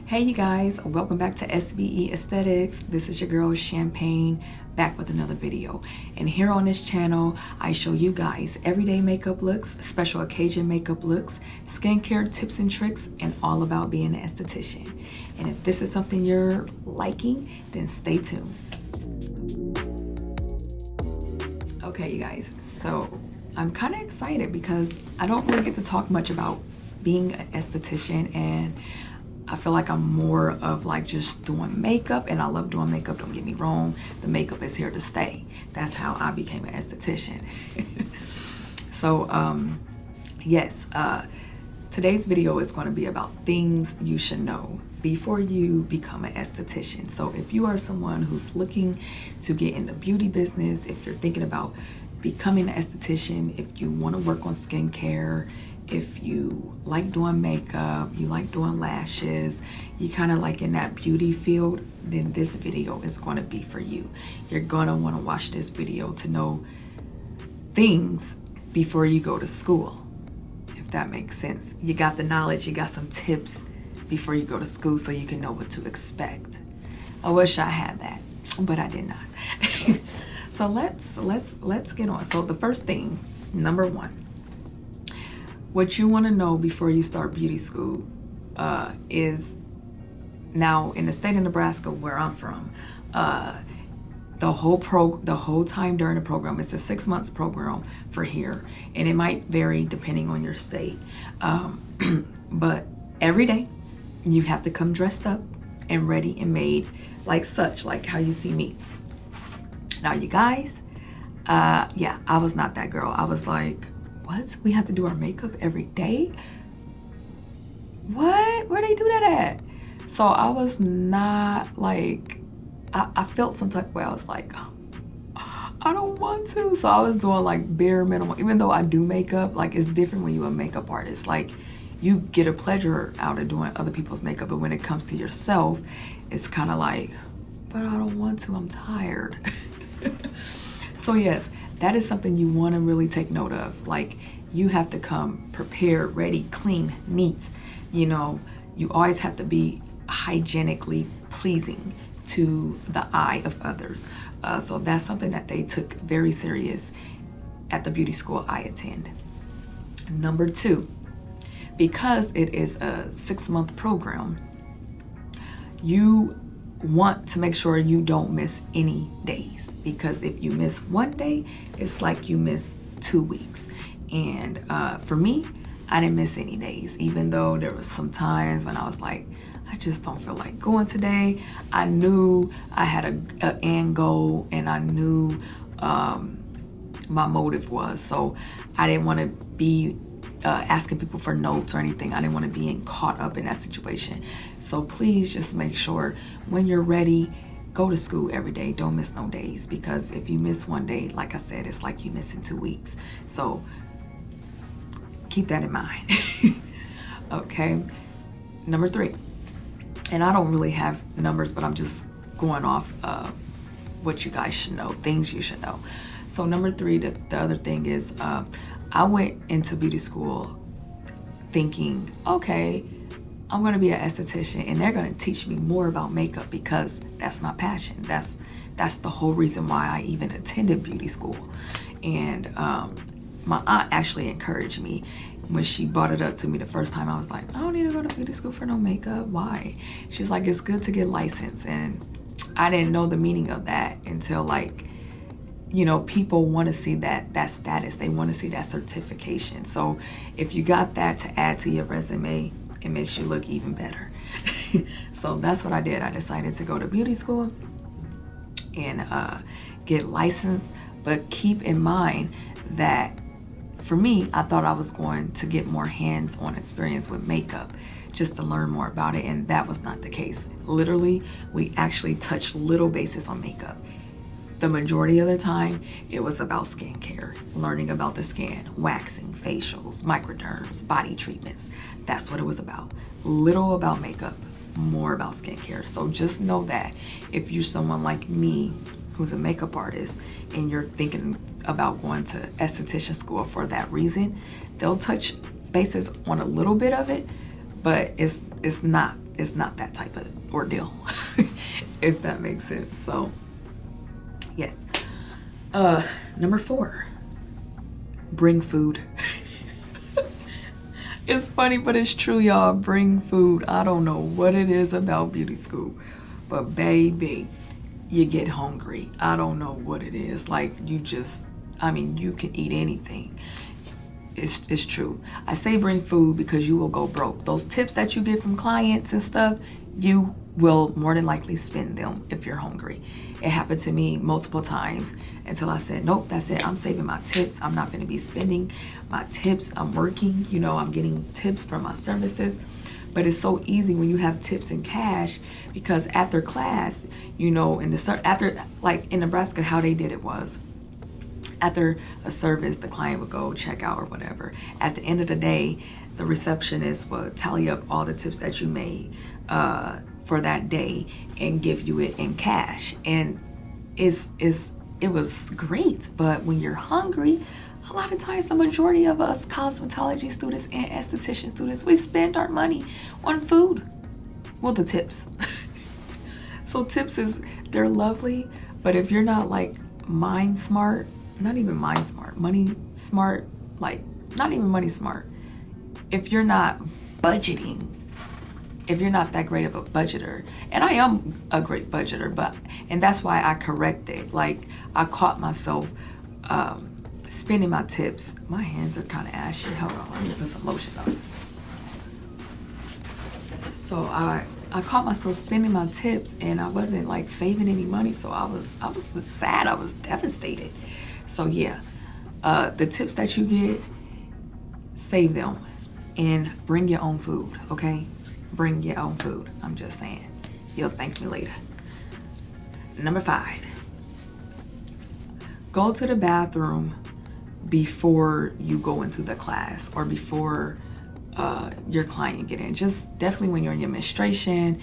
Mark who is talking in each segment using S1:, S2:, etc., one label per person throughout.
S1: Hey you guys, welcome back to SBE Aesthetics. This is your girl Champagne back with another video. And here on this channel, I show you guys everyday makeup looks, special occasion makeup looks, skincare tips and tricks, and all about being an esthetician. And if this is something you're liking, then stay tuned. Okay you guys, so I'm kind of excited because I don't really get to talk much about being an esthetician, and I feel like I'm more of like just doing makeup, and I love doing makeup, don't get me wrong. The makeup is here to stay. That's how I became an esthetician. So yes, today's video is going to be about things you should know before you become an esthetician. So if you are someone who's looking to get in the beauty business, if you're thinking about becoming an esthetician, if you want to work on skincare, if you like doing makeup, you like doing lashes, you kind of like in that beauty field, then this video is going to be for you. You're going to want to watch this video to know things before you go to school, if that makes sense. You got the knowledge, you got some tips before you go to school so you can know what to expect. I wish I had that, but I did not. So let's get on. So the first thing, number one, what you want to know before you start beauty school is, now in the state of Nebraska where I'm from, the whole time during the program, it's a 6 months program for here, and it might vary depending on your state, but every day you have to come dressed up and ready and made like such, like how you see me. Now you guys, yeah, I was not that girl. I was like, what? We have to do our makeup every day? What? Where they do that at? So I was not like, I felt some type of way. I was like, I don't want to. So I was doing like bare minimum. Even though I do makeup, like it's different when you're a makeup artist. Like you get a pleasure out of doing other people's makeup, but when it comes to yourself, it's kind of like, but I don't want to, I'm tired. So yes, that is something you want to really take note of. Like you have to come prepared, ready, clean, neat. You know, you always have to be hygienically pleasing to the eye of others. So that's something that they took very serious at the beauty school I attend. Number two, because it is a 6 month program, you want to make sure you don't miss any days, because if you miss one day, it's like you miss 2 weeks. And for me, I didn't miss any days, even though there was some times when I was like, I just don't feel like going today. I knew I had an end goal, and I knew my motive was, so I didn't want to be asking people for notes or anything. I didn't want to be caught up in that situation. So please just make sure when you're ready, go to school every day. Don't miss no days, because if you miss one day, like I said, it's like you missing 2 weeks. So keep that in mind. Okay, number three, and I don't really have numbers, but I'm just going off what you guys should know, things you should know. So number three, the other thing is, I went into beauty school thinking, okay, I'm going to be an esthetician and they're going to teach me more about makeup, because that's my passion. That's the whole reason why I even attended beauty school. And my aunt actually encouraged me when she brought it up to me the first time. I was like, I don't need to go to beauty school for no makeup. Why? She's like, it's good to get licensed. And I didn't know the meaning of that until, like, you know, people want to see that status. They want to see that certification. So if you got that to add to your resume, it makes you look even better. So that's what I did. I decided to go to beauty school and get licensed. But keep in mind that for me, I thought I was going to get more hands-on experience with makeup, just to learn more about it, and that was not the case. Literally, we actually touched little bases on makeup. The majority of the time, it was about skincare, learning about the skin, waxing, facials, microderms, body treatments. That's what it was about. Little about makeup, more about skincare. So just know that if you're someone like me who's a makeup artist and you're thinking about going to esthetician school for that reason, they'll touch bases on a little bit of it, but it's not it's not that type of ordeal, if that makes sense. So yes. Number 4, bring food. It's funny, but it's true, y'all. Bring food. I don't know what it is about beauty school, but baby, you get hungry. I don't know what it is. Like, you just, I mean, you can eat anything. It's true. I say bring food because you will go broke. Those tips that you get from clients and stuff, you will more than likely spend them if you're hungry. It happened to me multiple times until I said, nope, that's it. I'm saving my tips. I'm not going to be spending my tips. I'm working, you know, I'm getting tips from my services. But it's so easy when you have tips in cash, because after class, you know, after, like in Nebraska, how they did it was, after a service, the client would go check out or whatever. At the end of the day, the receptionist would tally up all the tips that you made for that day and give you it in cash. And it was great. But when you're hungry, a lot of times the majority of us cosmetology students and esthetician students, we spend our money on food. Well, the tips. So tips they're lovely, but if you're not like mind smart, not even mind smart, money smart, like not even money smart. If you're not budgeting, if you're not that great of a budgeter, and I am a great budgeter, and that's why I corrected. Like, I caught myself spending my tips. My hands are kind of ashy. Hold on, let me put some lotion on. So I caught myself spending my tips, and I wasn't like saving any money. So I was sad. I was devastated. So yeah, the tips that you get, save them and bring your own food, okay? Bring your own food. I'm just saying. You'll thank me later. Number 5, go to the bathroom before you go into the class or before your client get in. Just definitely when you're in your menstruation.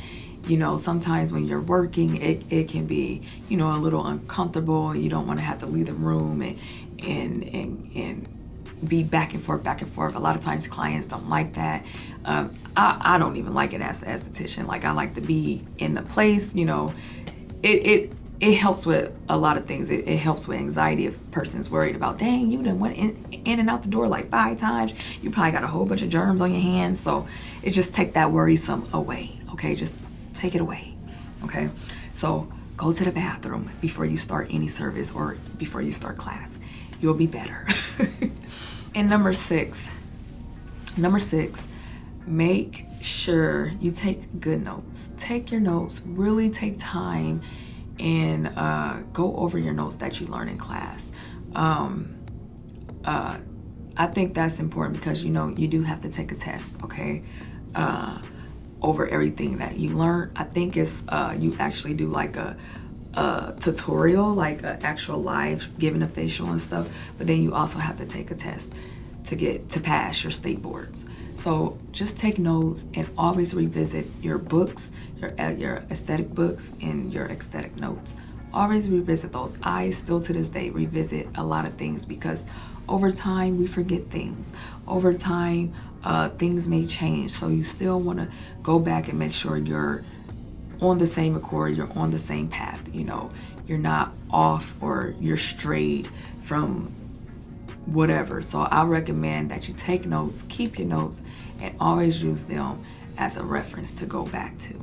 S1: You know, sometimes when you're working, it can be, you know, a little uncomfortable. You don't want to have to leave the room and be back and forth. A lot of times clients don't like that. I don't even like it as an esthetician. Like, I like to be in the place, you know. It helps with a lot of things. It helps with anxiety if a person's worried about, dang, you done went in and out the door like 5 times. You probably got a whole bunch of germs on your hands. So it just take that worrisome away, okay? Just take it away, okay? So go to the bathroom before you start any service or before you start class. You'll be better. And number 6, make sure you take good notes. Take your notes, really take time and go over your notes that you learn in class. I think that's important because, you know, you do have to take a test, okay? Over everything that you learn. I think it's you actually do like a tutorial, like an actual live giving a facial and stuff, but then you also have to take a test to pass your state boards. So just take notes and always revisit your books, your aesthetic books and your aesthetic notes. Always revisit those. I still to this day revisit a lot of things because over time we forget things. Over time things may change, so you still want to go back and make sure you're on the same accord, you're on the same path, you know, you're not off or you're strayed from whatever. So I recommend that you take notes, keep your notes, and always use them as a reference to go back to.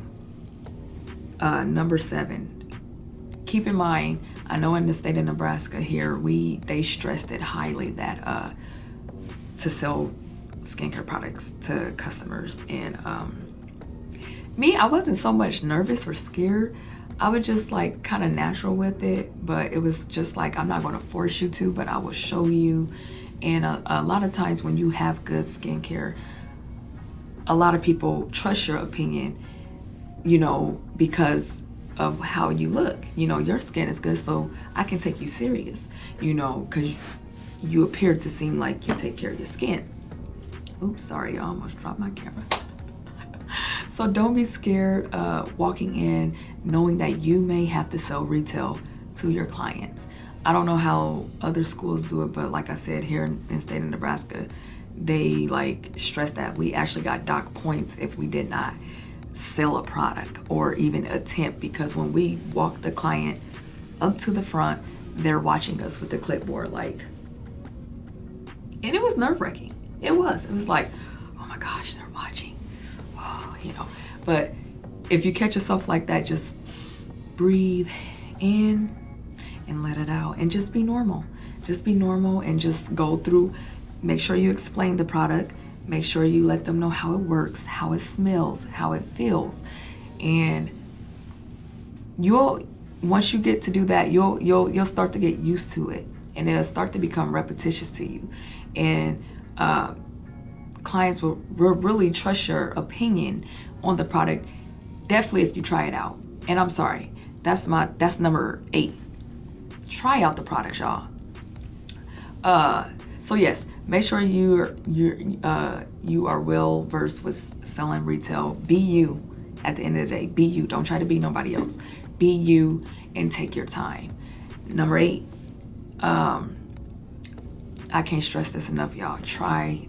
S1: Number 7, keep in mind, I know in the state of Nebraska here, they stressed it highly that to sell skincare products to customers. And me, I wasn't so much nervous or scared. I was just like kind of natural with it, but it was just like, I'm not going to force you to, but I will show you. And a lot of times when you have good skincare, a lot of people trust your opinion, you know, because of how you look. You know, your skin is good, so I can take you serious, you know, because you appear to seem like you take care of your skin. Oops, sorry, I almost dropped my camera. So don't be scared walking in knowing that you may have to sell retail to your clients. I don't know how other schools do it, but like I said, here in the state of Nebraska, they like stress that we actually got dock points if we did not sell a product or even attempt, because when we walk the client up to the front, they're watching us with the clipboard, like, and it was nerve-wracking. It was like, oh my gosh, they're watching. Oh, you know. But if you catch yourself like that, just breathe in and let it out, and just be normal. Just be normal and just go through. Make sure you explain the product. Make sure you let them know how it works, how it smells, how it feels. And once you get to do that, you'll start to get used to it, and it'll start to become repetitious to you. And clients will really trust your opinion on the product, definitely if you try it out. And I'm sorry, that's number 8. Try out the products, y'all. So yes, make sure you are well versed with selling retail. Be you. At the end of the day, be you. Don't try to be nobody else. Be you and take your time. Number 8, I can't stress this enough, y'all. Try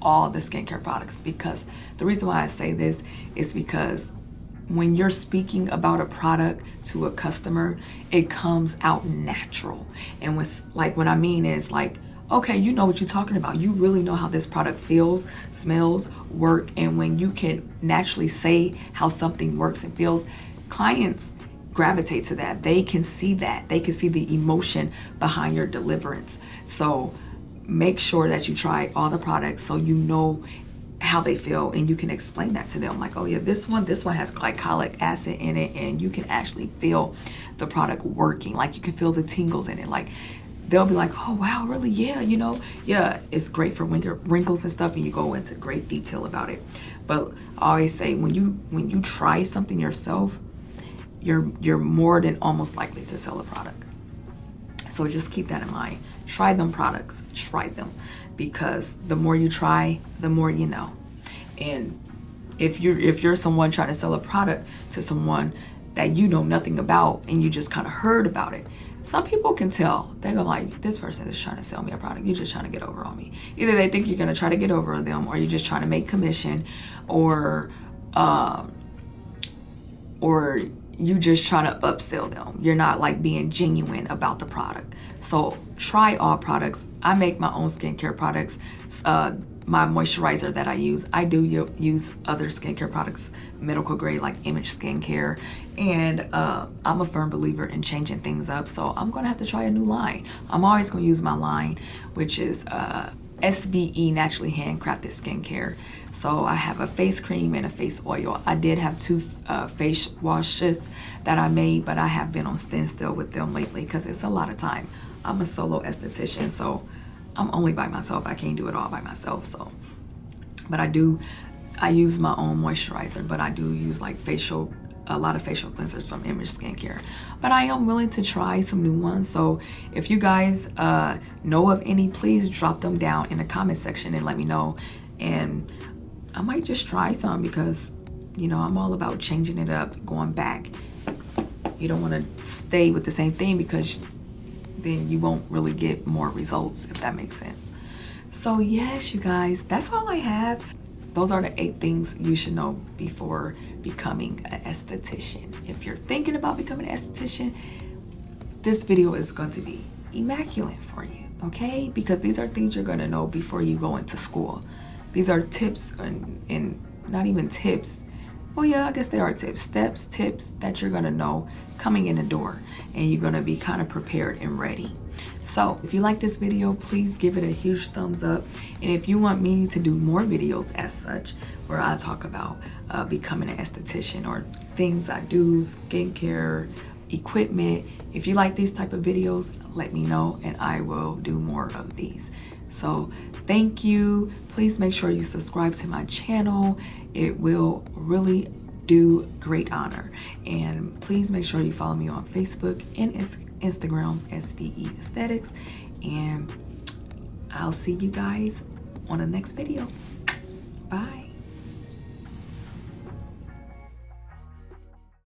S1: all the skincare products, because the reason why I say this is because when you're speaking about a product to a customer, it comes out natural. And what I mean is, like, okay, you know what you're talking about. You really know how this product feels, smells, work. And when you can naturally say how something works and feels, clients gravitate to that. They can see that. They can see the emotion behind your deliverance. So make sure that you try all the products so you know how they feel, and you can explain that to them, like, oh yeah, this one has glycolic acid in it, and you can actually feel the product working. Like, you can feel the tingles in it. Like, they'll be like, oh wow, really? Yeah, you know, yeah, it's great for wrinkles and stuff, and you go into great detail about it. But I always say, when you try something yourself, you're more than almost likely to sell a product. So just keep that in mind. Try them products. Try them, because the more you try, the more you know. And if you're someone trying to sell a product to someone that you know nothing about, and you just kind of heard about it, some people can tell. They go like, this person is trying to sell me a product. You're just trying to get over on me. Either they think you're going to try to get over on them, or you're just trying to make commission, or you just trying to upsell them. You're not like being genuine about the product. So try all products. I make my own skincare products. My moisturizer that I use, I do use other skincare products, medical grade, like Image Skincare. And I'm a firm believer in changing things up. So I'm going to have to try a new line. I'm always going to use my line, which is SBE Naturally Handcrafted Skincare. So I have a face cream and a face oil. I did have 2 face washes that I made, but I have been on standstill with them lately because it's a lot of time. I'm a solo esthetician, so I'm only by myself. I can't do it all by myself. So, but I use my own moisturizer, but I do use like a lot of facial cleansers from Image Skincare. But I am willing to try some new ones. So if you guys know of any, please drop them down in the comment section and let me know. And I might just try some, because, you know, I'm all about changing it up, going back. You don't want to stay with the same thing, because then you won't really get more results, if that makes sense. So yes, you guys, that's all I have. Those are the 8 things you should know before becoming an esthetician. If you're thinking about becoming an esthetician, this video is going to be immaculate for you, okay? Because these are things you're going to know before you go into school. These are tips, and not even tips. Well, yeah, I guess they are tips. Tips that you're going to know coming in the door, and you're going to be kind of prepared and ready. So if you like this video, please give it a huge thumbs up. And if you want me to do more videos as such, where I talk about becoming an esthetician, or things I do, skincare, equipment, if you like these type of videos, let me know and I will do more of these. So thank you. Please make sure you subscribe to my channel. It will really do great honor. And please make sure you follow me on Facebook and Instagram, SBEaesthetics. And I'll see you guys on the next video. Bye.